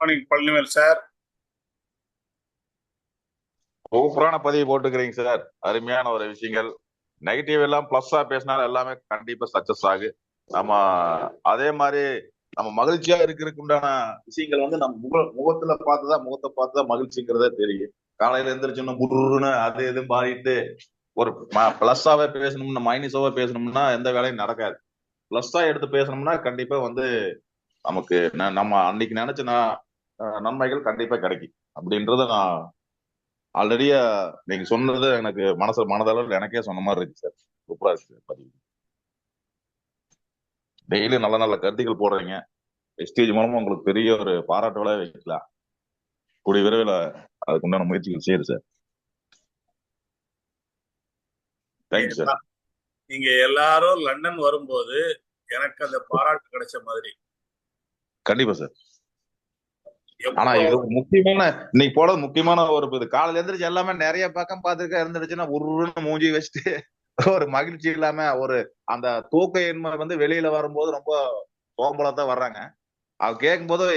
Morning Palanivel sir. சூப்பரான பதிவு போட்டுக்கிறீங்க sir. அருமையான ஒரு விஷயங்கள். நெகட்டிவ் எல்லாம் பிளஸ்ஸா பேசினாலும் எல்லாமே கண்டிப்பா சக்சஸ் ஆகு. நம்ம அதே மாதிரி நம்ம மகிழ்ச்சியா இருக்கிறதுக்கு உண்டான விஷயங்கள் வந்து நம்ம முகத்தை பார்த்துதான் மகிழ்ச்சிங்கிறதே தெரியும். காலையில எந்திரிச்சோம்னா புருன்னு அது இது மாறிட்டு ஒரு பிளஸ்ஸாவே பேசணும்னா மைனஸாவே பேசணும்னா எந்த வேலையும் நடக்காது. பிளஸ்ஸா எடுத்து பேசணும்னா கண்டிப்பா வந்து நமக்கு நம்ம அன்னைக்கு நினைச்ச நன்மைகள் கண்டிப்பா கிடைக்கும் அப்படின்றத நான் ஆல்ரெடியா நீங்க சொன்னது எனக்கு மனதளவில் எனக்கே சொன்ன மாதிரி இருக்கு சார். சூப்பரா இருக்கு சார் பதிவு. டெய்லி நல்ல நல்ல கருத்துக்கள் போடுறீங்க. ஸ்டேஜ் மூலமா உங்களுக்கு பெரிய ஒரு பாராட்டுகளே வைக்கலாம். கூடிய விரைவில் அதுக்கு உண்டான முயற்சிகள் செய்யுது சார். Thank you sir. நீங்க எல்லாரும் லண்டன் வரும்போது எனக்கு அந்த பாராட்டு கிடைச்ச மாதிரி. கண்டிப்பா சார். ஆனா இது முக்கியமான இன்னைக்கு போறது முக்கியமான ஒரு இது. காலையில எழுந்திரிச்சு எல்லாமே நிறைய பக்கம் பார்த்துருக்க இருந்துச்சுன்னா உருன்னு மூஞ்சி வச்சுட்டு ஒரு மகிழ்ச்சி இல்லாம ஒரு அந்த தூக்க எண்மை வந்து வெளியில வரும்போது ரொம்ப சோம்பலத்தான் வர்றாங்க. அவ கேட்கும் போது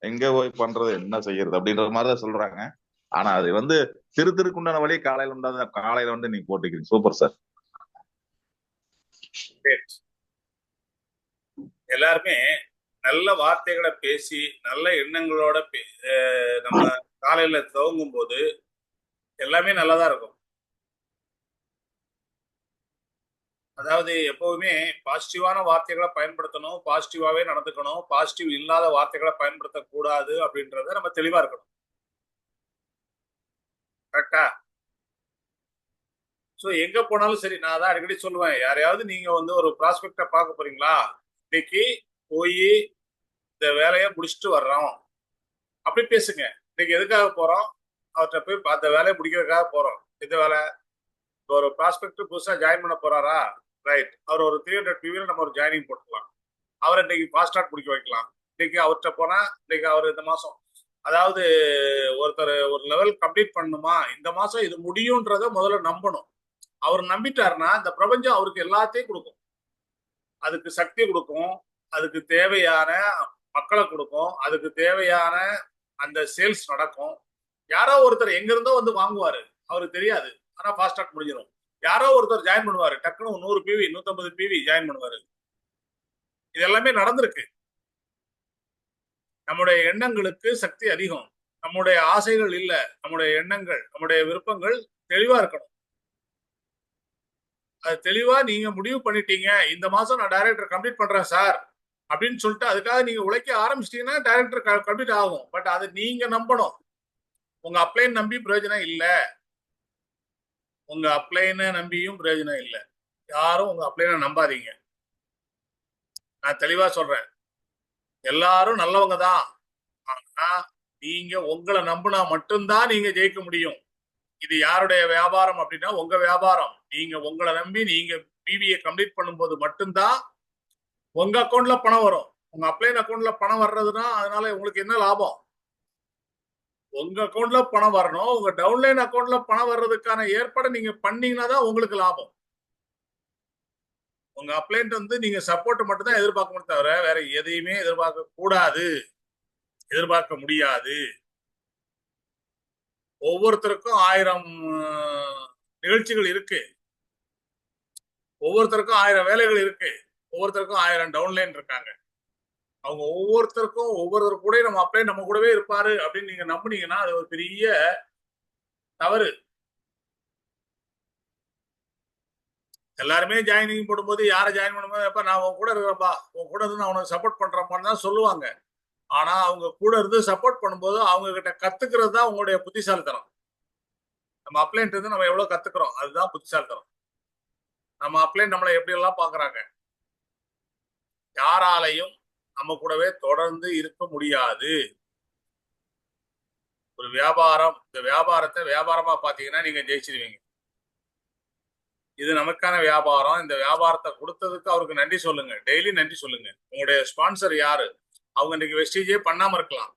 எங்க போய் பண்றது என்ன செய்யறது அப்படின்ற மாதிரிதான் சொல்றாங்க. ஆனா அது வந்து திருக்குண்டான வழி காலையில உண்டாத காலையில வந்து நீங்க போட்டுக்கிறீங்க. Super sir. எல்லாருமே நல்ல வார்த்தைகளை பேசி நல்ல எண்ணங்களோட நம்ம காலையில துவங்கும் போது எல்லாமே நல்லதா இருக்கும். அதாவது எப்பவுமே பாசிட்டிவான வார்த்தைகளை பயன்படுத்தணும், பாசிட்டிவாவே நடந்துக்கணும், பாசிட்டிவ் இல்லாத வார்த்தைகளை பயன்படுத்தக்கூடாது அப்படின்றத நம்ம தெளிவா இருக்கணும். கரெக்டா? ஸோ எங்க போனாலும் சரி, நான் தான் அடிக்கடி சொல்லுவேன், யாரையாவது நீங்க வந்து ஒரு ப்ராஸ்பெக்டை பார்க்க போறீங்களா, இன்னைக்கு போய் இந்த வேலையை முடிச்சுட்டு வர்றோம் அப்படி பேசுங்க. இன்னைக்கு எதுக்காக போறோம், அவர்கிட்ட போய் அந்த வேலையை முடிக்கிறதுக்காக போறோம். இந்த வேலை ஒரு ப்ராஸ்பெக்ட் புதுசா ஜாயின் பண்ண போறாரா, ரைட், அவர் ஒரு 300 பிவில நம்ம ஒரு ஜாயினிங் போட்டுக்கலாம். அவரை இன்னைக்கு ஃபாஸ்ட் ஸ்டார்ட் முடிக்க வைக்கலாம். இன்னைக்கு அவர்கிட்ட போனா இன்னைக்கு அவர் இந்த மாசம், அதாவது ஒருத்தர் ஒரு லெவல் கம்ப்ளீட் பண்ணணுமா, இந்த மாசம் இது முடியும்ன்றத முதல்ல நம்பணும். அவர் நம்பிட்டாருன்னா இந்த பிரபஞ்சம் அவருக்கு எல்லாத்தையும் கொடுக்கும். அதுக்கு சக்தி கொடுக்கும், அதுக்கு தேவையான மக்களை கொடுக்கும், அதுக்கு தேவையான அந்த சேல்ஸ் நடக்கும். யாரோ ஒருத்தர் எங்க இருந்தோ வந்து வாங்குவாரு, அவருக்கு தெரியாது, ஆனா ஃபாஸ்ட் ட்ராக் முடிஞ்சிடும். யாரோ ஒருத்தர் ஜாயின் பண்ணுவாரு, டக்குனு 100 பிவி 150 பிவி ஜாயின் பண்ணுவாரு. இது எல்லாமே நடந்திருக்கு. நம்முடைய எண்ணங்களுக்கு சக்தி அதிகம். நம்முடைய ஆசைகள் இல்ல, நம்முடைய எண்ணங்கள், நம்முடைய விருப்பங்கள் தெளிவா இருக்கணும். அது தெளிவா நீங்க முடிவு பண்ணிட்டீங்க, இந்த மாசம் நான் டைரக்டர் கம்ப்ளீட் பண்றேன் சார் அப்படின்னு சொல்லிட்டு அதுக்காக நீங்க உழைக்க ஆரம்பிச்சிட்டீங்கன்னா டைரக்டர் கம்ப்ளீட் ஆகும். பட் அதை நீங்க நம்பணும். உங்க அப்ளைன் நம்பி பிரயோஜனம் இல்ல. உங்க அப்ளைனை நம்பியும் பிரயோஜனம் இல்லை. யாரும் உங்க அப்ளைனை நம்பாதீங்க. நான் தெளிவா சொல்றேன், எல்லாரும் நல்லவங்க தான். ஆனா நீங்க உங்களை நம்பினா மட்டும்தான் நீங்க ஜெயிக்க முடியும். இது யாருடைய வியாபாரம் அப்படின்னா உங்க வியாபாரம். நீங்க உங்களை நம்பி நீங்க பிவியை கம்ப்ளீட் பண்ணும்போது மட்டும்தான் உங்க அக்கௌண்ட்ல பணம் வரும். உங்க அப்ளைன் அக்கௌண்ட்ல பணம் வர்றதுன்னா அதனால உங்களுக்கு என்ன லாபம்? உங்க அக்கௌண்ட்ல பணம் வரணும். உங்க டவுன்லைன் அக்கௌண்ட்ல பணம் வர்றதுக்கான ஏற்பாடு நீங்க பண்ணீங்கன்னா தான் உங்களுக்கு லாபம். உங்க அப்ளைன்ட் வந்து நீங்க சப்போர்ட் மட்டும் தான் எதிர்பார்க்கணும், தவிர வேற எதையுமே எதிர்பார்க்க கூடாது, எதிர்பார்க்க முடியாது. ஒவ்வொருத்தருக்கும் 1000 நிகழ்ச்சிகள் இருக்கு, ஒவ்வொருத்தருக்கும் 1000 வேலைகள் இருக்கு, ஒவ்வொருத்தருக்கும் 1000 டவுன்லைன் இருக்காங்க. அவங்க ஒவ்வொருத்தருக்கும் ஒவ்வொருத்தர் கூட நம்ம அப்ளை நம்ம கூடவே இருப்பாரு அப்படின்னு நீங்க நம்புனீங்கன்னா அது ஒரு பெரிய தவறு. எல்லாருமே ஜாயினிங் போடும்போது யாரை ஜாயின் பண்ணும்போது எப்ப நான் உன் கூட இருக்கிறப்பா, உன் கூட இருந்து நான் உனக்கு சப்போர்ட் பண்றப்பான்னு தான் சொல்லுவாங்க. ஆனா அவங்க கூட இருந்து சப்போர்ட் பண்ணும்போது அவங்க கிட்ட கத்துக்கிறது தான் உங்களுடைய புத்திசாலித்தனம். நம்ம அப்ளைன்ட் இருந்து நம்ம எவ்வளவு கத்துக்கிறோம், அதுதான் புத்திசாலித்தனம். நம்ம அப்ளைன் நம்மளை எப்படி எல்லாம் பாக்குறாங்க. யாராலையும் நம்ம கூடவே தொடர்ந்து இருக்க முடியாது. ஒரு வியாபாரம், இந்த வியாபாரத்தை வியாபாரமா பாத்தீங்கன்னா நீங்க ஜெயிச்சிருவீங்க. இது நமக்கான வியாபாரம். இந்த வியாபாரத்தை கொடுத்ததுக்கு அவருக்கு நன்றி சொல்லுங்க, டெய்லி நன்றி சொல்லுங்க. உங்களுடைய ஸ்பான்சர் யாரு, அவங்க இன்னைக்கு வெஸ்டேஜே பண்ணாம இருக்கலாம்,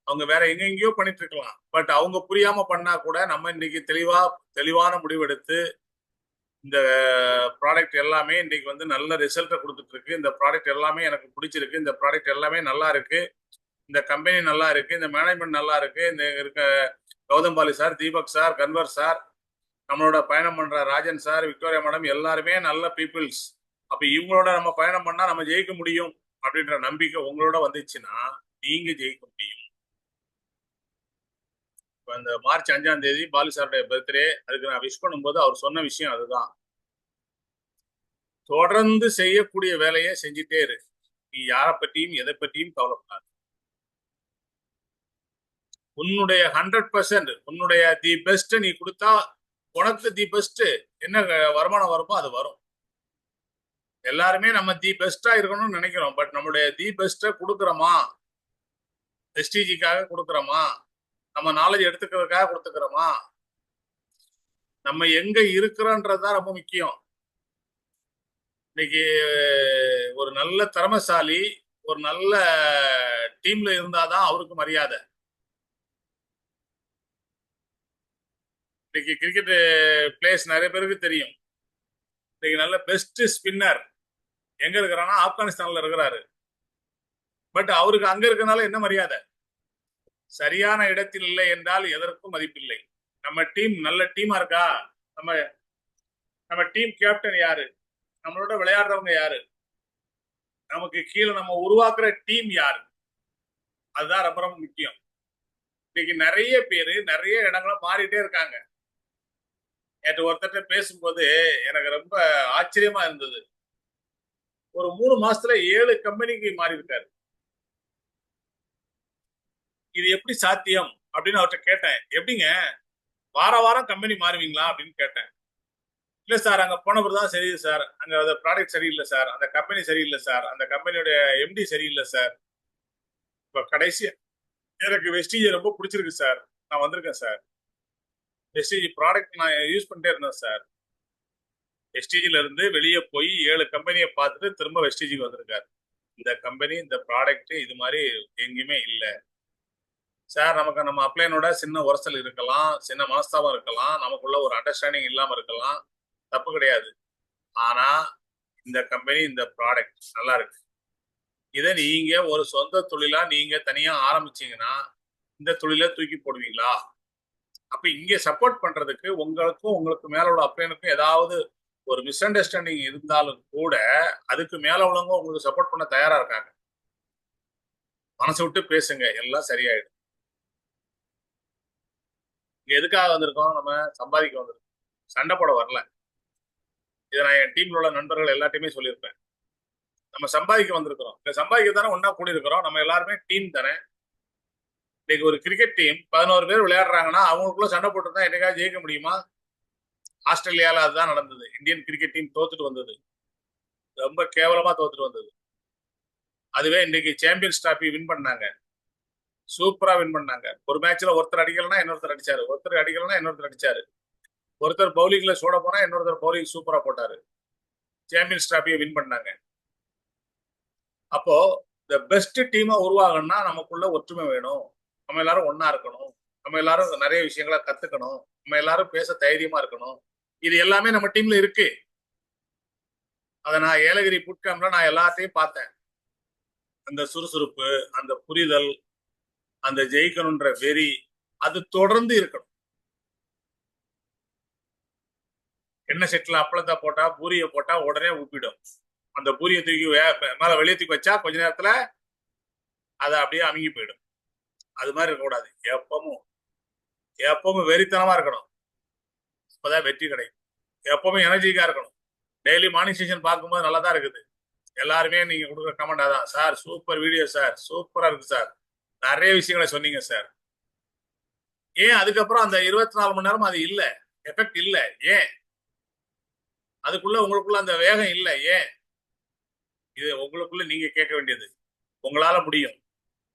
அவங்க வேற எங்கெங்கயோ பண்ணிட்டு இருக்கலாம். பட் அவங்க புரியாம பண்ணா கூட நம்ம இன்னைக்கு தெளிவான முடிவெடுத்து இந்த ப்ராடக்ட் எல்லாமே இன்னைக்கு வந்து நல்ல ரிசல்ட்டை கொடுத்துட்டு இருக்கு. இந்த ப்ராடக்ட் எல்லாமே எனக்கு பிடிச்சிருக்கு, இந்த ப்ராடக்ட் எல்லாமே நல்லா இருக்கு, இந்த கம்பெனி நல்லா இருக்கு, இந்த மேனேஜ்மெண்ட் நல்லா இருக்கு, இந்த இருக்க Gautam Pali sir, Deepak sir, Kanwar sir, நம்மளோட பயணம் பண்ற ராஜன் சார், விக்டோரியா மேடம் எல்லாருமே நல்ல பீப்புள்ஸ். அப்ப இவங்களோட நம்ம பயணம் பண்ணா நம்ம ஜெயிக்க முடியும் அப்படின்ற நம்பிக்கை உங்களோட வந்துச்சுன்னா நீங்க ஜெயிக்க முடியும். இப்ப இந்த மார்ச் 5ஆம் தேதி பாலு சாருடைய பர்த்டே, அதுக்கு நான் விஷ் பண்ணும்போது அவர் சொன்ன விஷயம் அதுதான். தொடர்ந்து செய்யக்கூடிய வேலையை செஞ்சுட்டே இரு. நீ யாரை பற்றியும் எதை பற்றியும் கவலைப்படாது. உன்னுடைய 100%, உன்னுடைய தி பெஸ்ட் நீ கொடுத்தா உனக்கு தி பெஸ்ட் என்ன வருமானம் வருமோ அது வரும். எல்லாருமே நம்ம தி பெஸ்டா இருக்கணும்னு நினைக்கிறோம். பட் நம்மளுடைய தி பெஸ்ட கொடுக்குறோமா? எஸ்டிஜிக்காக கொடுக்குறோமா? நம்ம நாலேஜ் எடுத்துக்கிறதுக்காக கொடுத்துக்கிறோமா? நம்ம எங்க இருக்கிறோன்றதுதான் ரொம்ப முக்கியம். இன்னைக்கு ஒரு நல்ல திறமைசாலி ஒரு நல்ல டீம்ல இருந்தாதான் அவருக்கு மரியாதை. இன்னைக்கு கிரிக்கெட் பிளேயர்ஸ் நிறைய பேருக்கு தெரியும். இன்னைக்கு நல்ல பெஸ்ட் ஸ்பின்னர் எங்க இருக்கிறான்னா ஆப்கானிஸ்தான்ல இருக்கிறாரு. பட் அவருக்கு அங்க இருக்கனால என்ன மரியாதை? சரியான இடத்தில் இல்லை என்றால் எதற்கும் மதிப்பில்லை. நம்ம டீம் நல்ல டீமா இருக்கா? நம்ம நம்ம டீம் கேப்டன் யாரு? நம்மளோட விளையாடுறவங்க யாரு? நமக்கு கீழே நம்ம உருவாக்குற டீம் யாரு? அதுதான் ரொம்ப ரொம்ப முக்கியம். இன்னைக்கு நிறைய பேரு நிறைய இடங்கள மாறிட்டே இருக்காங்க. நேற்று ஒருத்தட்ட பேசும்போது எனக்கு ரொம்ப ஆச்சரியமா இருந்தது. ஒரு 3 மாசத்துல 7 கம்பெனிக்கு மாறி இருக்காரு. இது எப்படி சாத்தியம் அப்படின்னு அவர்கிட்ட கேட்டேன். எப்படிங்க வார வாரம் கம்பெனி மாறுவீங்களா அப்படின்னு கேட்டேன். இல்ல சார், அங்க போனப்பதான் சரி சார், அங்க அந்த ப்ராடக்ட் சரியில்லை சார், அந்த கம்பெனி சரியில்லை சார், அந்த கம்பெனியோட எம்டி சரியில்லை சார். இப்ப கடைசியா எனக்கு வெஸ்டீஜ் ரொம்ப பிடிச்சிருக்கு சார், நான் வந்திருக்கேன் சார். வெஸ்டீஜ் ப்ராடக்ட் நான் யூஸ் பண்ணிட்டே இருந்தேன் சார். வெஸ்டீஜ்ல இருந்து வெளியே போய் 7 கம்பெனியை பார்த்துட்டு திரும்ப வெஸ்டீஜுக்கு வந்திருக்காரு. இந்த கம்பெனி இந்த ப்ராடக்ட் இது மாதிரி எங்கேயுமே இல்லை சார். நமக்கு நம்ம அப்ளைனோட சின்ன உரசல் இருக்கலாம், சின்ன மனஸ்தாபம் இருக்கலாம், நமக்குள்ள ஒரு அண்டர்ஸ்டாண்டிங் இல்லாம இருக்கலாம், தப்பு கிடையாது. ஆனா இந்த கம்பெனி இந்த ப்ராடக்ட் நல்லா இருக்கு. இதை நீங்க ஒரு சொந்த தொழிலா நீங்க தனியா ஆரம்பிச்சீங்கன்னா இந்த தொழிலை தூக்கி போடுவீங்களா? அப்ப இங்க சப்போர்ட் பண்றதுக்கு உங்களுக்கும் உங்களுக்கு மேல உள்ள அப்ளைனுக்கும் ஏதாவது ஒரு மிஸ் அண்டர்ஸ்டாண்டிங் இருந்தாலும் கூட அதுக்கு மேல உள்ளவங்க உங்களுக்கு சப்போர்ட் பண்ண தயாரா இருக்காங்க. மனசு விட்டு பேசுங்க, எல்லாம் சரியாயிடும். இங்க எதுக்காக வந்திருக்கோம்? நம்ம சம்பாதிக்க வந்திருக்கோம், சண்டை போட வரல. இதை நான் என் டீம்ல உள்ள நண்பர்கள் எல்லாத்தையுமே சொல்லியிருப்பேன். நம்ம சம்பாதிக்க வந்திருக்கிறோம். இந்த சம்பாதிக்க தானே ஒன்னா கூடி இருக்கிறோம். நம்ம எல்லாருமே டீம் தானே. இன்னைக்கு ஒரு கிரிக்கெட் டீம் 11 பேர் விளையாடுறாங்கன்னா அவங்களுக்குள்ள சண்டை போட்டு தான் என்னைக்காவது ஜெயிக்க முடியுமா? ஆஸ்திரேலியால அதுதான் நடந்தது. இந்தியன் கிரிக்கெட் டீம் தோத்துட்டு வந்தது, ரொம்ப கேவலமா தோத்துட்டு வந்தது. அதுவே இன்னைக்கு சாம்பியன்ஸ் டிராபி வின் பண்ணாங்க, சூப்பரா வின் பண்ணாங்க. ஒரு மேட்ச்ல ஒருத்தர் அடிக்கலன்னா இன்னொருத்தர் அடிச்சாரு, ஒருத்தர் அடிக்கலன்னா இன்னொருத்தர் அடிச்சாரு, ஒருத்தர் பவுலிங்ல சூட போனா இன்னொருத்தர் பவுலிங் சூப்பரா போட்டாரு, சாம்பியன்ஸ் டிராபியை வின் பண்ணாங்க. அப்போ இந்த பெஸ்ட் டீமா உருவாகணும்னா நமக்குள்ள ஒற்றுமை வேணும். நம்ம எல்லாரும் ஒன்னா இருக்கணும், நம்ம எல்லாரும் நிறைய விஷயங்களை கத்துக்கணும், நம்ம எல்லாரும் பேச தைரியமா இருக்கணும். இது எல்லாமே நம்ம டீம்ல இருக்கு. அதை நான் ஏலகிரி புட் கேம்ப்ல நான் எல்லாத்தையும் பார்த்தேன். அந்த சுறுசுறுப்பு, அந்த புரிதல், அந்த ஜெயிக்கணும்ன்ற வெறி, அது தொடர்ந்து இருக்கணும். என்ன செட்டில் அப்பளத்தை போட்டா பூரியை போட்டா உடனே உப்பிடும். அந்த பூரியை தூக்கி மேல வெளியே தூக்கி வச்சா கொஞ்ச நேரத்துல அதை அப்படியே அமுங்கி போயிடும். அது மாதிரி இருக்கக்கூடாது. எப்பவும் எப்பவும் வெறித்தனமா இருக்கணும். இப்பதான் வெற்றி கிடைக்கும். எப்பவுமே எனர்ஜிக்கா இருக்கணும். டெய்லி மார்னிங் செஷன் பார்க்கும்போது நல்லா தான் இருக்குது. எல்லாருமே நீங்க கொடுக்குற கமெண்ட் அதான், சார் சூப்பர் வீடியோ சார், சூப்பரா இருக்கு சார், நிறைய விஷயங்களை சொன்னீங்க சார். ஏன் அதுக்கப்புறம் அந்த 24 மணி நேரம் அது இல்ல, எஃபெக்ட் இல்ல? ஏன் அதுக்குள்ள உங்களுக்குள்ள அந்த வேகம் இல்ல? ஏன்? இது உங்களுக்குள்ள நீங்க கேட்க வேண்டியது. உங்களால முடியும்.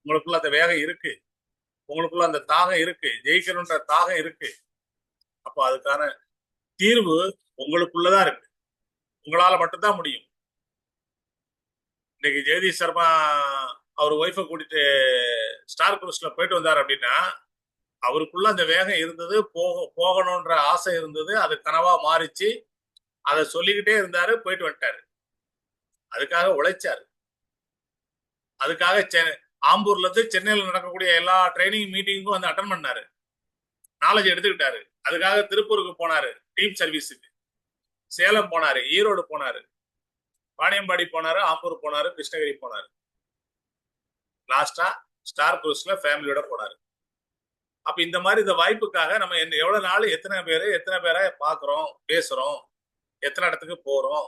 உங்களுக்குள்ள அந்த வேகம் இருக்கு, உங்களுக்குள்ள அந்த தாகம் இருக்கு, ஜெயிக்கணும்ன்ற தாகம் இருக்கு. அப்போ அதுக்கான தீர்வு உங்களுக்குள்ளதான் இருக்கு. உங்களால மட்டும்தான் முடியும். இன்னைக்கு ஜெகதீஷ் சர்மா அவர் ஒய்ஃபை கூட்டிட்டு ஸ்டார் குரூஸ்ல போயிட்டு வந்தார் அப்படின்னா அவருக்குள்ள அந்த வேகம் இருந்தது, போகணும்ன்ற ஆசை இருந்தது, அது கனவா மாறிச்சு. அதை சொல்லிக்கிட்டே இருந்தாரு, போயிட்டு வந்துட்டாரு. அதுக்காக உழைச்சாரு. அதுக்காக ஆம்பூர்ல இருந்து சென்னையில் நடக்கக்கூடிய எல்லா ட்ரைனிங் மீட்டிங்கும் வந்து அட்டன் பண்ணாரு, நாலேஜ் எடுத்துக்கிட்டாரு. அதுக்காக திருப்பூருக்கு போனாரு டீம் சர்வீஸுக்கு, சேலம் போனாரு, ஈரோடு போனாரு, வாணியம்பாடி போனாரு, ஆம்பூர் போனாரு, கிருஷ்ணகிரி போனாரு, லாஸ்டா ஸ்டார் குரூஸ்ல ஃபேமிலியோட போனாரு. அப்ப இந்த மாதிரி இந்த வாய்ப்புக்காக நம்ம எவ்வளவு நாள் எத்தனை பேரை பாக்குறோம், பேசுறோம், எத்தனை இடத்துக்கு போறோம்.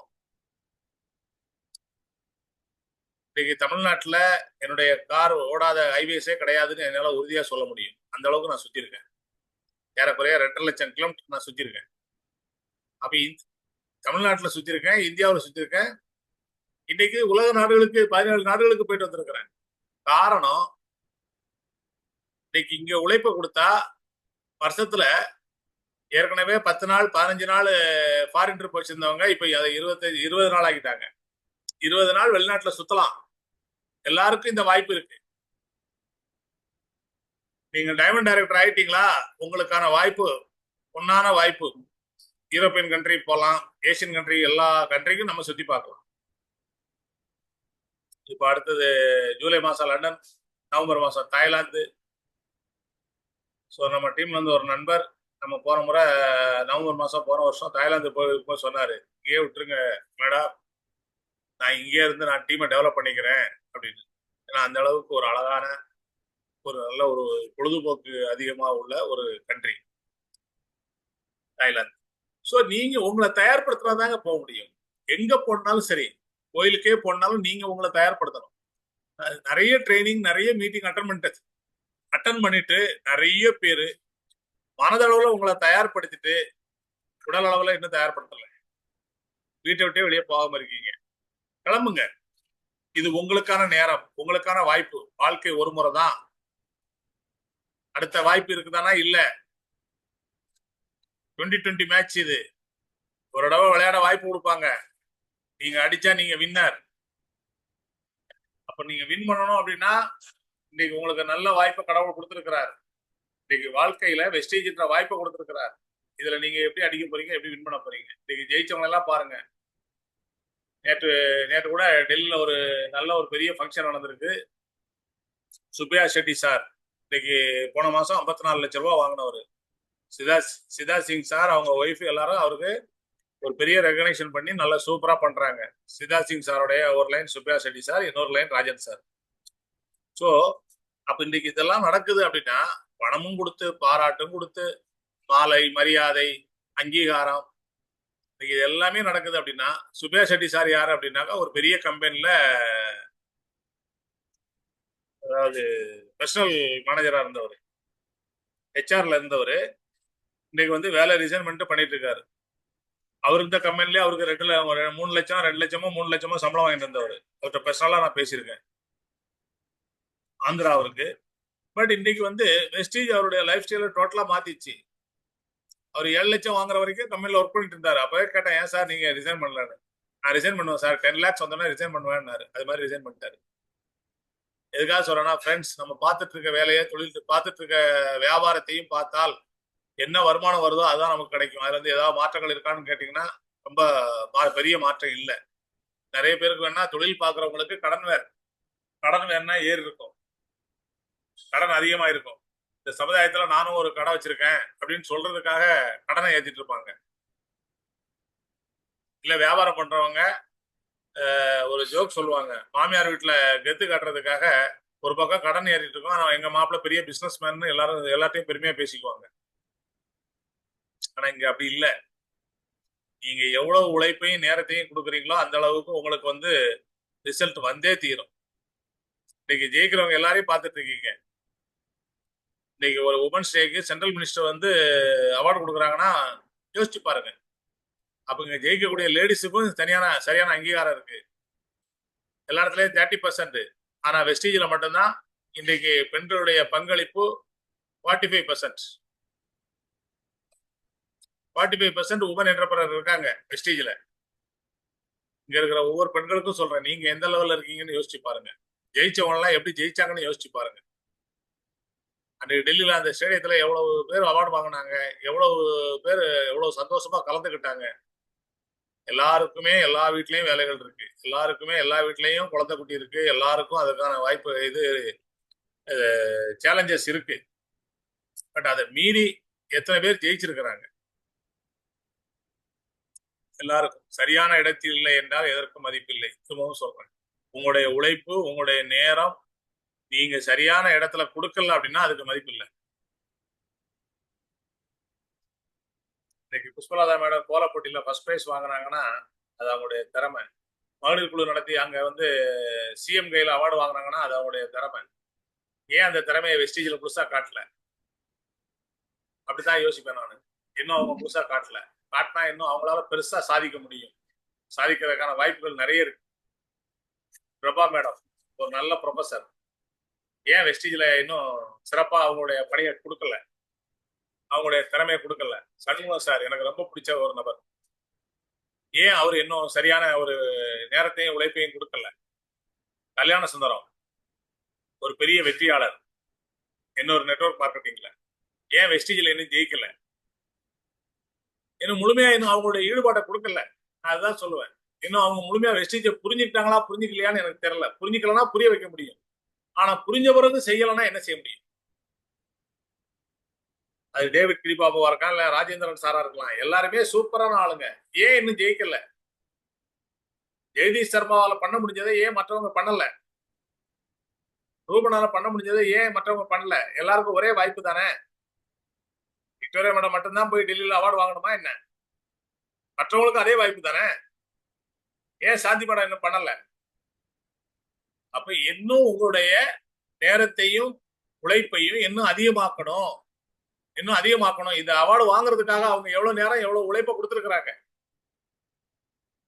இன்னைக்கு தமிழ்நாட்டுல என்னுடைய கார் ஓடாத ஹைவேஸே கிடையாதுன்னு என்னால உறுதியா சொல்ல முடியும். அந்த அளவுக்கு நான் சுத்தி இருக்கேன். ஏறக்குறைய 2.5 லட்சம் கிலோமீட்டர் நான் சுத்தி இருக்கேன். அப்ப தமிழ்நாட்டுல சுத்தி இருக்கேன், இந்தியாவில் சுத்தி இருக்கேன். இன்னைக்கு உலக நாடுகளுக்கு 17 நாடுகளுக்கு போயிட்டு வந்திருக்கிறேன். காரணம், இன்னைக்கு இங்க உழைப்ப கொடுத்தா வருஷத்துல ஏற்கனவே 10 நாள் 15 நாள் ஃபாரின் ட்ரிப் வச்சிருந்தவங்க இப்ப அதை 20 நாள் ஆகிட்டாங்க. 20 நாள் வெளிநாட்டுல சுத்தலாம். எல்லாருக்கும் இந்த வாய்ப்பு இருக்கு. நீங்க டைமண்ட் டைரக்டர் ஆயிட்டீங்களா, உங்களுக்கான வாய்ப்பு, பொன்னான வாய்ப்பு. யூரோப்பியன் கண்ட்ரி போகலாம், ஏசியன் கண்ட்ரி, எல்லா கண்ட்ரிக்கும் நம்ம சுத்தி பார்க்கலாம். இப்ப அடுத்தது ஜூலை மாசம் லண்டன், நவம்பர் மாசம் தாய்லாந்து. ஸோ நம்ம டீம்ல இருந்து ஒரு நண்பர் நம்ம போன முறை நவம்பர் மாசம் போன வருஷம் தாய்லாந்து போய் சொன்னாரு, இங்கேயே விட்டுருங்க மேடம், நான் இங்கே இருந்து நான் டீமை டெவலப் பண்ணிக்கிறேன் அப்படின்னு. ஏன்னா அந்த அளவுக்கு ஒரு அழகான, ஒரு நல்ல ஒரு பொழுதுபோக்கு அதிகமா உள்ள ஒரு கண்ட்ரி தாய்லாந்து. ஸோ நீங்க உங்களை தயார்படுத்துறதாங்க போக முடியும். எங்க போனாலும் சரி, கோயிலுக்கே போனாலும் நீங்க உங்களை தயார்படுத்தணும். நிறைய ட்ரைனிங், நிறைய மீட்டிங் அட்டன் பண்ணிட்டு நிறைய பேரு மனதளவுல உங்களை தயார்படுத்திட்டு உடல் அளவுல இன்னும் தயார்படுத்தல, வீட்டை விட்டே வெளியே போகாம இருக்கீங்க. கிளம்புங்க. இது உங்களுக்கான நேரம், உங்களுக்கான வாய்ப்பு. வாழ்க்கை ஒரு முறை தான். அடுத்த வாய்ப்பு இருக்குதானா? இல்ல. 2020 மேட்ச் இது. ஒரு தடவை விளையாட வாய்ப்பு கொடுப்பாங்க. நீங்க அடிச்சா நீங்க வின்னர். அப்ப நீங்க வின் பண்ணணும் அப்படின்னா இன்னைக்கு உங்களுக்கு நல்ல வாய்ப்பை கடவுள் கொடுத்திருக்கிறார். இன்னைக்கு வாழ்க்கையில வெஸ்டேஜ்ன்ற வாய்ப்பை கொடுத்திருக்கிறார். இதுல நீங்க எப்படி அடிக்க போறீங்க, எப்படி வின் பண்ண போறீங்க? இன்னைக்கு ஜெயிச்சவங்க எல்லாம் பாருங்க. நேற்று கூட டெல்லியில ஒரு நல்ல ஒரு பெரிய ஃபங்க்ஷன் நடந்திருக்கு. சுப்பையா ஷெட்டி சார் இன்னைக்கு போன மாசம் 54 லட்சம் ரூபாய் வாங்கினவர். சிதா சிங் சார், அவங்க ஒய்ஃப் எல்லாரும் அவருக்கு ஒரு பெரிய ரெகனைசேஷன் பண்ணி நல்லா சூப்பரா பண்றாங்க. சிதா சிங் சாரோடைய ஒரு லைன் சுப்பையா ஷெட்டி சார், இன்னொரு லைன் ராஜன் சார். ஸோ அப்ப இன்னைக்கு இதெல்லாம் நடக்குது அப்படின்னா பணமும் கொடுத்து, பாராட்டும் கொடுத்து, மாலை, மரியாதை, அங்கீகாரம், இன்னைக்கு இது எல்லாமே நடக்குது அப்படின்னா சுப்பையா ஷெட்டி சார் யாரு அப்படின்னாக்கா ஒரு பெரிய கம்பெனில, அதாவது பர்சனல் மேனேஜரா இருந்தவர், ஹெச்ஆர்ல இருந்தவர். இன்னைக்கு வந்து வேலை ரிசைன் பண்ணிட்டு பண்ணிட்டு இருக்காரு. அவர் இந்த கம்பெனிலே அவருக்கு 3 லட்சம் 2 லட்சமோ 3 லட்சமோ சம்பளம் வாங்கிட்டு இருந்தவர். அவர்கிட்ட பர்சனலா நான் பேசியிருக்கேன், ஆந்திரா அவருக்கு. பட் இன்னைக்கு வந்து வெஸ்டீஜ் அவருடைய லைஃப் ஸ்டைல டோட்டலா மாத்திச்சு. அவர் 7 லட்சம் வாங்குற வரைக்கும் கம்பெனில ஒர்க் பண்ணிட்டு இருந்தாரு. அப்பவே கேட்டேன், ஏன் சார் நீங்க ரிசைன் பண்ணலன்னு. நான் ரிசைன் பண்ணுவேன் சார், 10 lakhs வந்தோன்னா ரிசைன் பண்ணுவேன்னாரு. அது மாதிரி ரிசைன் பண்ணிட்டாரு. எதுக்காக சொல்றேன்னா ஃப்ரெண்ட்ஸ், நம்ம பார்த்துட்டு இருக்க வேலையை, தொழில் பார்த்துட்டு இருக்க வியாபாரத்தையும் பார்த்தால் என்ன வருமானம் வருதோ அதுதான் நமக்கு கிடைக்கும். அதுல இருந்து ஏதாவது மாற்றங்கள் இருக்கான்னு கேட்டீங்கன்னா ரொம்ப பெரிய மாற்றம் இல்லை. நிறைய பேருக்கு வேணா தொழில் பார்க்கறவங்களுக்கு கடன் வேணா ஏறி இருக்கும், கடன் அதிகமா இருக்கும். இந்த சமுதாயத்துல நானும் ஒரு கடை வச்சிருக்கேன் அப்படின்னு சொல்றதுக்காக கடனை ஏத்திட்டு இருப்பாங்க. இல்ல வியாபாரம் பண்றவங்க ஒரு ஜோக் சொல்லுவாங்க, மாமியார் வீட்டுல கெத்து காட்டுறதுக்காக ஒரு பக்கம் கடன் ஏறிட்டு இருக்கோம், ஆனா எங்க மாப்பிள்ள பெரிய பிசினஸ் மேன் எல்லாத்தையும் பெருமையா பேசிக்குவாங்க. ஆனா இங்க அப்படி இல்லை. நீங்க எவ்வளவு உழைப்பையும் நேரத்தையும் கொடுக்குறீங்களோ அந்த அளவுக்கு உங்களுக்கு வந்து ரிசல்ட் வந்தே தீரும். இன்னைக்கு ஜெயிக்கிறவங்க எல்லாரையும் பார்த்துட்டு இருக்கீங்க. இன்னைக்கு ஒரு உமன்ஸ் டேக்கு சென்ட்ரல் மினிஸ்டர் வந்து அவார்டு கொடுக்குறாங்கன்னா யோசிச்சு பாருங்க. அப்ப இங்க ஜெயிக்கக்கூடிய லேடிஸுக்கும் சரியான அங்கீகாரம் இருக்கு. எல்லா இடத்துலயும் 30%. ஆனா வெஸ்டீஜ்ல மட்டும்தான் இன்னைக்கு பெண்களுடைய பங்களிப்பு 45%. 45% உமன் என்டர்பிரனர் இருக்காங்க வெஸ்டீஜ்ல. இங்க இருக்கிற ஒவ்வொரு பெண்களுக்கும் சொல்றேன், நீங்க எந்த லெவல்ல இருக்கீங்கன்னு யோசிச்சு பாருங்க. ஜெயிச்சவங்க எல்லாம் எப்படி ஜெயிச்சாங்கன்னு யோசிச்சு பாருங்க. அன்றைக்கு டெல்லியில அந்த ஸ்டேடியத்துல எவ்வளவு பேர் அவார்டு வாங்கினாங்க, எவ்வளவு பேர் எவ்வளவு சந்தோஷமா கலந்துக்கிட்டாங்க. எல்லாருக்குமே எல்லா வீட்லயும் வேலைகள் இருக்கு, எல்லாருக்குமே எல்லா வீட்லயும் குழந்தை குட்டி இருக்கு, எல்லாருக்கும் அதுக்கான வாய்ப்பு இது சேலஞ்சஸ் இருக்கு. பட் அதை மீறி எத்தனை பேர் ஜெயிச்சிருக்கிறாங்க? எல்லாருக்கும் சரியான இடத்தில் இல்லை என்றால் எதற்கும் மதிப்பில்லை. திரும்பவும் சொல்றேன், உங்களுடைய உழைப்பு, உங்களுடைய நேரம் நீங்க சரியான இடத்துல கொடுக்கல அப்படின்னா அதுக்கு மதிப்பு இல்லை. இன்னைக்கு புஷ்பலதா மேடம் கோல போட்டியில ஃபர்ஸ்ட் பிரைஸ் வாங்கினாங்கன்னா அது அவங்களுடைய திறமை. மகளிர் குழு நடத்தி அங்க வந்து சிஎம் கையில் அவார்டு வாங்கினாங்கன்னா அது அவங்களுடைய திறமை. ஏன் அந்த திறமையை வெஸ்டீஜில் புதுசா காட்டல? அப்படித்தான் யோசிப்பேன் நான். இன்னும் அவங்க புதுசா காட்டல. காட்டினா இன்னும் அவங்களால பெருசா சாதிக்க முடியும். சாதிக்கிறதுக்கான வாய்ப்புகள் நிறைய இருக்கு. பிரபா மேடம் ஒரு நல்ல ப்ரொஃபசர். ஏன் வெஸ்டீஜில் இன்னும் சிறப்பா அவங்களுடைய பணியை கொடுக்கல, அவங்களுடைய திறமையை கொடுக்கல? சண்முகம் சார் எனக்கு ரொம்ப பிடிச்ச ஒரு நபர். ஏன் அவர் இன்னும் சரியான ஒரு நேரத்தையும் உழைப்பையும் கொடுக்கல? கல்யாண சுந்தரம் ஒரு பெரிய வெற்றியாளர், இன்னொரு நெட்வொர்க் மார்க்கெட்டிங்ல. ஏன் வெஸ்டீஜில் இன்னும் ஜெயிக்கல? இன்னும் முழுமையா இன்னும் அவங்களுடைய ஈடுபாட்டை கொடுக்கல. நான் அதுதான் சொல்லுவேன். இன்னும் அவங்க முழுமையா வெஸ்டீஜை புரிஞ்சுக்கிட்டாங்களா புரிஞ்சுக்கலையான்னு எனக்கு தெரியல. புரிஞ்சுக்கலன்னா புரிய வைக்க முடியும். ஆனா புரிஞ்ச பிறகு செய்யலைன்னா என்ன செய்ய முடியும்? அது டேவிட் கிரிபாபுவா இருக்கலாம், இல்ல ராஜேந்திரன் சாரா இருக்கலாம். எல்லாருமே சூப்பரான ஆளுங்க. ஏன் இன்னும் ஜெயிக்கல? ஜெகதீஷ் சர்மாவால பண்ண முடிஞ்சதை ஏன் மற்றவங்க பண்ணல? ரூபனால பண்ண முடிஞ்சதை ஏன் மற்றவங்க பண்ணல? எல்லாருக்கும் ஒரே வாய்ப்பு தானே. விக்டோரியா மேடம் மட்டும்தான் போய் டெல்லியில அவார்டு வாங்கணுமா என்ன? மற்றவங்களுக்கு அதே வாய்ப்பு தானே. ஏன் சாந்தி மேடம் இன்னும் பண்ணல? அப்ப இன்னும் உங்களுடைய நேரத்தையும் உழைப்பையும் இன்னும் அதிகமாக்கணும். இன்னும் அதிகமாக்கணும். இந்த அவார்டு வாங்குறதுக்காக அவங்க எவ்வளவு நேரம் எவ்வளவு உழைப்பை கொடுத்துருக்காங்க,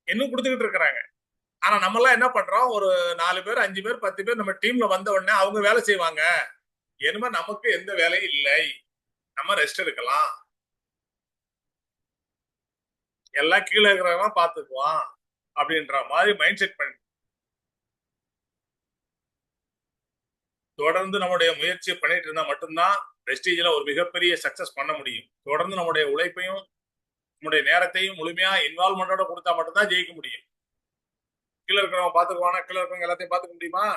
இன்னும் கொடுத்துக்கிட்டு இருக்கிறாங்க. ஆனா நம்ம எல்லாம் என்ன பண்றோம்? ஒரு 4 பேர் 5 பேர் 10 பேர் நம்ம டீம்ல வந்த உடனே அவங்க வேலை செய்வாங்க. இனிமே நமக்கு எந்த வேலையும் இல்லை, நம்ம ரெஸ்ட் எடுக்கலாம், எல்லாம் கீழே இருக்கிறவங்க பாத்துக்குவான் அப்படின்ற மாதிரி மைண்ட் செட் பண்ணி தொடர்ந்து நம்முடைய முயற்சியை பண்ணிட்டு இருந்தா மட்டும்தான் வெஸ்டீஜில் ஒரு மிகப்பெரிய சக்சஸ் பண்ண முடியும். தொடர்ந்து நம்முடைய உழைப்பையும் நம்முடைய நேரத்தையும் முழுமையா இன்வால்மெண்டோட கொடுத்தா மட்டும்தான் ஜெயிக்க முடியும். கீழே இருக்கிறவங்க பாத்துக்குவானா? கீழே இருக்கிறவங்க எல்லாத்தையும் பாத்துக்க முடியுமா?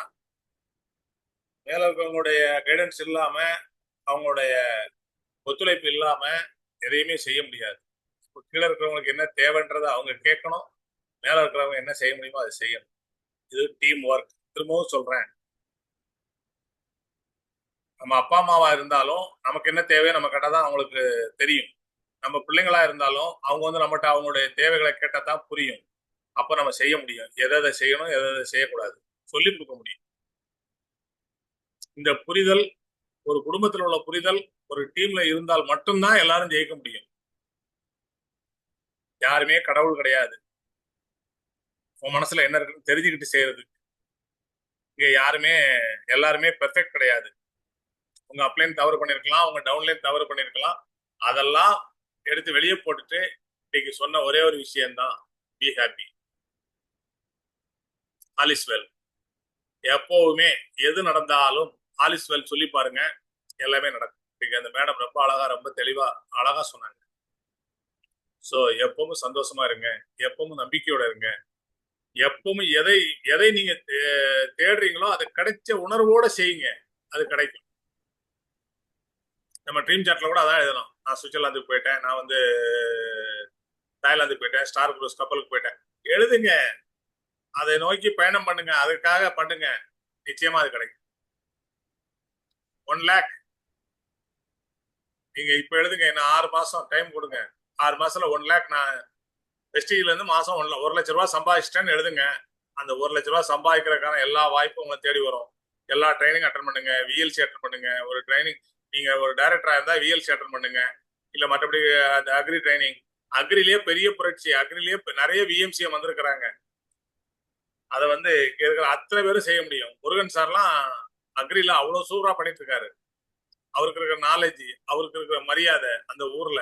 மேல இருக்கிறவங்களுடைய கைடன்ஸ் இல்லாம, அவங்களுடைய ஒத்துழைப்பு இல்லாம எதையுமே செய்ய முடியாது. கீழே இருக்கிறவங்களுக்கு என்ன தேவைன்றதை அவங்க கேட்கணும். மேல இருக்கிறவங்க என்ன செய்ய முடியுமோ அதை செய்யணும். இது டீம் ஒர்க். திரும்பவும் சொல்றேன், நம்ம அப்பா அம்மாவா இருந்தாலும் நமக்கு என்ன தேவையோ நம்ம கேட்டா தான் அவங்களுக்கு தெரியும். நம்ம பிள்ளைங்களா இருந்தாலும் அவங்க வந்து நம்மகிட்ட அவங்களுடைய தேவைகளை கேட்டா தான் புரியும். அப்ப நம்ம செய்ய முடியும். எதை செய்யணும், எதை செய்யக்கூடாது சொல்லி கொடுக்க முடியும். இந்த புரிதல், ஒரு குடும்பத்தில் உள்ள புரிதல் ஒரு டீம்ல இருந்தால் மட்டும்தான் எல்லாரும் ஜெயிக்க முடியும். யாருமே கடவுள் கிடையாது. உன் மனசுல என்ன இருக்குன்னு தெரிஞ்சுக்கிட்டு செய்யறது. இங்க யாருமே எல்லாருமே பெர்ஃபெக்ட் கிடையாது. உங்க அப்லைன் தவறு பண்ணிருக்கலாம், உங்க டவுன்லைன் தவறு பண்ணிருக்கலாம். அதெல்லாம் எடுத்து வெளியே போட்டுட்டு இன்னைக்கு சொன்ன ஒரே ஒரு விஷயம்தான், be happy, all is well. எப்பவுமே எது நடந்தாலும் ஆல் இஸ் வெல் சொல்லி பாருங்க, எல்லாமே நடக்கும். இன்னைக்கு அந்த மேடம் ரொம்ப அழகா, ரொம்ப தெளிவா அழகா சொன்னாங்க. சோ எப்பவும் சந்தோஷமா இருங்க, எப்பவும் நம்பிக்கையோட இருங்க. எப்பவும் எதை எதை நீங்க தேடுறீங்களோ அதை கிடைச்ச உணர்வோட செய்யுங்க, அது கிடைக்கும். நம்ம ட்ரீம் சாட்ல கூட அதான் எழுதணும். நான் சுவிட்சர்லாந்துக்கு போயிட்டேன், நான் வந்து தாய்லாந்துக்கு போயிட்டேன், ஸ்டார் குரூஸ் கப்பலுக்கு போயிட்டேன். எழுதுங்க, அதை நோக்கி பயணம் பண்ணுங்க, அதுக்காக பண்ணுங்க, நிச்சயமா அது கிடைக்கும். 1 lakh நீங்க இப்ப எழுதுங்க, இன்னும் 6 மாசம் டைம் கொடுங்க. 6 மாசத்துல 1 lakh நான் வெஸ்டீஜ்ல இருந்து மாசம் 1 லட்சம் ரூபாய் சம்பாதிச்சிட்டேன்னு எழுதுங்க. அந்த 1 லட்சம் ரூபாய் சம்பாதிக்கிறதுக்கான எல்லா வாய்ப்பும் உங்களை தேடி வரும். எல்லா ட்ரைனிங் அட்டன் பண்ணுங்க, விஎல்சி அட்டன் பண்ணுங்க. ஒரு ட்ரைனிங், நீங்க ஒரு டைரக்டரா இருந்தா விஎல்சி அட்டன் பண்ணுங்க. இல்ல மற்றபடி அந்த அக்ரி ட்ரைனிங், அக்ரிலேயே பெரிய புரட்சி, அக்ரிலேயே நிறைய விஎம்சிஎம் வந்திருக்கிறாங்க. அதை வந்து இருக்கிற அத்தனை பேரும் செய்ய முடியும். முருகன் சார்லாம் அக்ரில அவ்வளவு சூப்பரா பண்ணிட்டு இருக்காரு. அவருக்கு இருக்கிற நாலேஜ், அவருக்கு இருக்கிற மரியாதை அந்த ஊர்ல.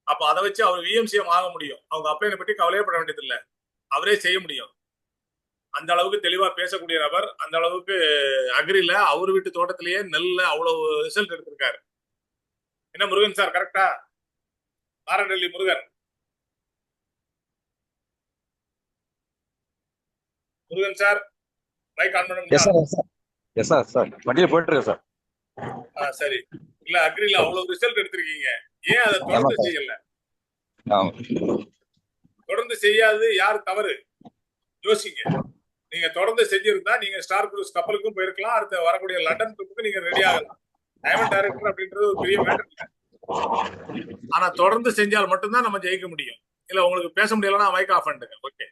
அப்ப அதை வச்சு அவர் விஎம்சிஎம் ஆக முடியும். அவங்க அப்ளைனை பற்றி கவலையப்பட வேண்டியது இல்லை, அவரே செய்ய முடியும். அந்த அளவுக்கு தெளிவா பேசக்கூடிய நபர். அந்த அளவுக்கு அக்ரில அவர் வீட்டு தோட்டத்திலேயே நெல்ல அவ்வளவு ரிசல்ட் எடுத்திருக்காரு. என்ன முருகன் சார் கரெக்டா? ஆரடெல்லி Murugan, Murugan sir mic on பண்ண முடியாது. எஸ் சார் சார் வண்டியில போயிட்டு இருக்கேன் சார். சரி. இல்ல அக்ரில அவ்வளவு ரிசல்ட் எடுத்திருக்கீங்க, ஏன் அதை ஆமா தொடர்ந்து சார். செய்யல? ஆமா. தொடர்ந்து செய்யாதது யார் தவறு? யோசிங்க. நீங்க தொடர்ந்து செஞ்சிருந்தா நீங்க ஸ்டார் குரூஸ் கப்பலுக்கும் போயிருக்கலாம், அடுத்து வரக்கூடிய லண்டன் ட்ரிப்புக்கு நீங்க ரெடி ஆகலாம். டைமண்ட் டைரக்டர் அப்படின்றது ஒரு பெரிய மேட்டர் இல்ல. ஆனா தொடர்ந்து செஞ்சால் மட்டும்தான் நம்ம ஜெயிக்க முடியும். இல்ல உங்களுக்கு பேச முடியலன்னா மைக் ஆஃப் பண்ணிடுங்க. ஓகே.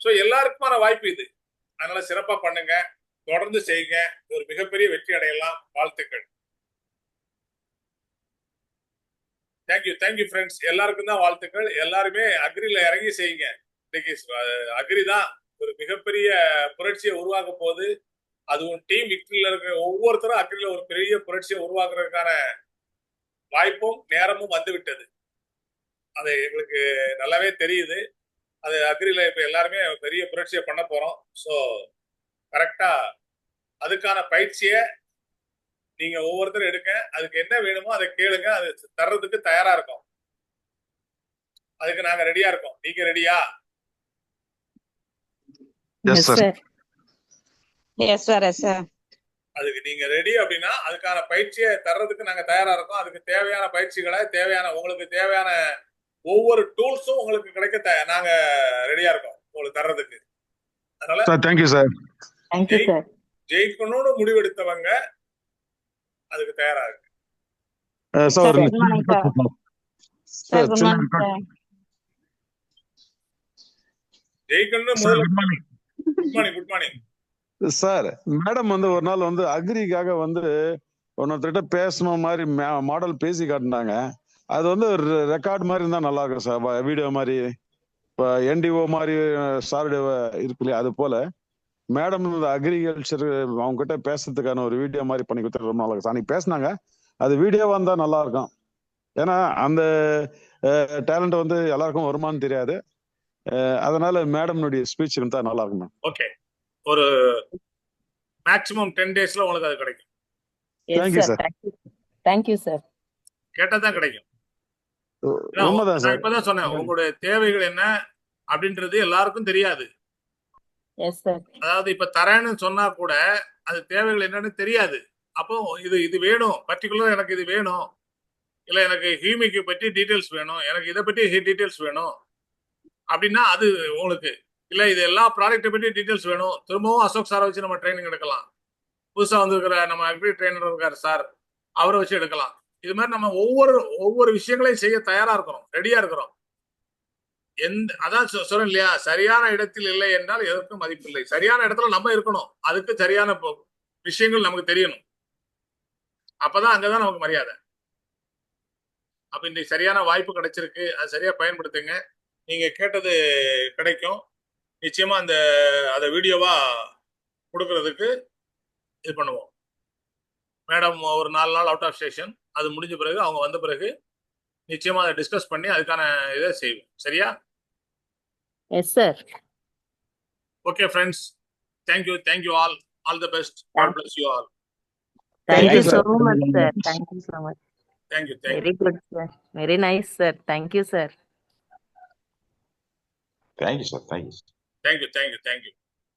சோ எல்லாருக்குமான வாய்ப்பு இது. அதனால சிறப்பா பண்ணுங்க, தொடர்ந்து செய்யுங்க, ஒரு மிகப்பெரிய வெற்றி அடையலாம். வாழ்த்துக்கள். Thank you friends. எல்லாருக்கும் தான் வாழ்த்துக்கள். எல்லாருமே அக்ரில இறங்கி செய்யுங்க. இன்னைக்கு அக்ரி தான் ஒரு மிகப்பெரிய புரட்சியை உருவாக்க போகுது. அதுவும் டீம் விக்டரியில இருக்கிற ஒவ்வொருத்தரும் அக்ரில ஒரு பெரிய புரட்சியை உருவாக்குறதுக்கான வாய்ப்பும் நேரமும் வந்து விட்டது. அது எங்களுக்கு நல்லாவே தெரியுது. அது அக்ரில இப்ப எல்லாருமே பெரிய புரட்சியை பண்ண போறோம். ஸோ கரெக்டா அதுக்கான பயிற்சியை நீங்க ஒவ்வொருத்தரும் எடுங்க. அதுக்கு என்ன வேணுமோ அதை கேளுங்க, அது தர்றதுக்கு தயாரா இருக்கும். அதுக்கு நாங்க ரெடியா இருக்கோம். நீங்க ரெடியா? Yes sir. Yes sir, yes sir. அதுக்கு நீங்க ரெடி அப்படின்னா அதுக்கான பயிற்சியை தர்றதுக்கு நாங்க தயாரா இருக்கோம். அதுக்கு தேவையான பயிற்சிகளை உங்களுக்கு தேவையான ஒவ்வொரு டூல்ஸும் உங்களுக்கு கிடைக்க நாங்க ரெடியா இருக்கோம் உங்களுக்கு தர்றதுக்கு. அதனால sir thank you sir. Thank you sir. ஜெயிக்கணும்னு முடிவெடுத்தவங்க அதுக்கு தயாரா இருக்கு. Sir good morning sir. Sir good morning sir. ஜெயிக்கணும்னு சார் முதல்ல good morning. Good morning. Sir madam ஒரு நாள் அக்ரிக்காக ஒன்னொருத்தர்கிட்ட பேசணும் மாதிரி மாடல் பேசி காட்டினாங்க. அது ஒரு ரெக்கார்ட் மாதிரி இருந்தா நல்லா இருக்கும் சார், வீடியோ மாதிரி. இப்போ என்டிஓ மாதிரி சார்டு இருக்கு இல்லையா, அது போல மேடம் அக்ரிகல்ச்சர் அவங்க கிட்ட பேசுறதுக்கான ஒரு வீடியோ மாதிரி பண்ணி கொடுத்துட்டு ரொம்ப நல்லா இருக்கும். அன்னைக்கு பேசினாங்க, அது வீடியோவா இருந்தா நல்லா இருக்கும். ஏன்னா அந்த டேலண்ட் எல்லாருக்கும் வருமானு தெரியாது. அதனால மேடம்னுடைய ஸ்பீச் இருந்தா நல்லா இருக்கும். ஓகே, ஒரு மேக்ஸிமம் 10 டேஸ்ல உங்களுக்கு அது கிடைக்கும். Thank you sir. Thank you sir. கேட்டா தான் கிடைக்கும். உண்மைதான் நான் சார். இப்பதான் சொன்னேன், உங்களுடைய தேவைகள் என்ன அப்படின்றது எல்லாருக்கும் தெரியாது. Yes sir. அதாவது இப்ப தரேன்னு சொன்னா கூட அது தேவைகள் என்னன்னு தெரியாது. அப்போ இது வேணும், பர்டிகுலர் எனக்கு இது வேணும், இல்ல எனக்கு ஹியூமிக்கு பற்றி டீடைல்ஸ் வேணும், எனக்கு இதை பற்றி டீடைல்ஸ் வேணும் அப்படின்னா அது உங்களுக்கு, இல்ல இது எல்லா ப்ராடக்ட்டை பற்றி டீடைல்ஸ் வேணும், திரும்பவும் அசோக் சாரை வச்சு நம்ம ட்ரைனிங் எடுக்கலாம். புதுசா வந்திருக்கிற நம்ம அக்ரி ட்ரைனர் இருக்காரு சார், அவரை வச்சு எடுக்கலாம். இது மாதிரி நம்ம ஒவ்வொரு விஷயங்களையும் செய்ய தயாரா இருக்கிறோம், ரெடியா இருக்கிறோம். அதான் சொல்றேன் இல்லையா, சரியான இடத்தில் இல்லை என்றால் எதற்கும் மதிப்பில்லை. சரியான இடத்துல நம்ம இருக்கணும், அதுக்கு சரியான விஷயங்கள் நமக்கு தெரியணும். அப்பதான் அங்கதான் நமக்கு மரியாதை. அப்ப இன்னைக்கு சரியான வாய்ப்பு கிடைச்சிருக்கு, அது சரியா பயன்படுத்துங்க. நீங்க கேட்டது கிடைக்கும் நிச்சயமா. அந்த வீடியோவா கொடுக்கறதுக்கு இது பண்ணுவோம். மேடம் ஒரு 4 நாள் அவுட் ஆஃப் ஸ்டேஷன், அது முடிஞ்ச பிறகு அவங்க வந்த பிறகு நிச்சயமா அதை டிஸ்கஸ் பண்ணி அதுக்கான இதை செய்வோம். சரியா? Yes sir. Okay friends, thank you all the best. God bless you all. Thank you so much sir. Thank you so much. Thank you. Very good sir. Very nice sir. Thank you sir. Thank you sir. Thank you. Thank you.